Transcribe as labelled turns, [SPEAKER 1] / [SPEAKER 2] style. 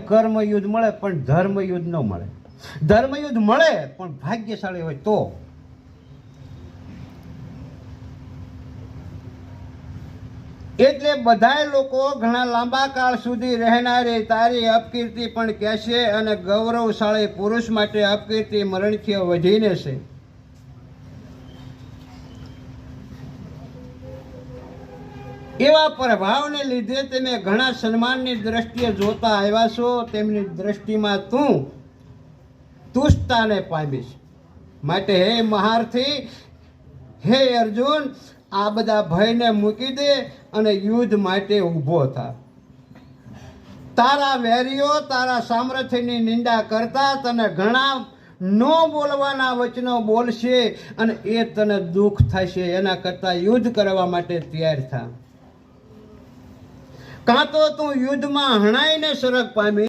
[SPEAKER 1] કર્મયુદ્ધ મળે પણ ધર્મયુદ્ધ ન મળે. ધર્મયુદ્ધ મળે પણ ભાગ્યશાળી હોય તો. એટલે બધાય લોકો ઘણા લાંબા કાળ સુધી રહેનારી તારી અપકીર્તિ પણ કહેશે અને ગૌરવશાળી પુરુષ માટે અપકીર્તિ મરણથી વધીને છે. એવા પ્રભાવને લીધે તમે ઘણા સન્માનની દ્રષ્ટિએ જોતા આવ્યા છો. તેમની દ્રષ્ટિમાં તું તુષ્ટતાને પામીશ. માટે હે મહારથી, હે અર્જુન, આ બધા ભયને મૂકી દે અને યુદ્ધ માટે ઊભો થા. તારા વેરીઓ તારા સામર્થ્યની નિંદા કરતા તને ઘણા ન બોલવાના વચનો બોલશે અને એ તને દુઃખ થશે. એના કરતાં યુદ્ધ કરવા માટે તૈયાર થા. કાં તો તું યુદ્ધમાં હણાઈને સરગ પામી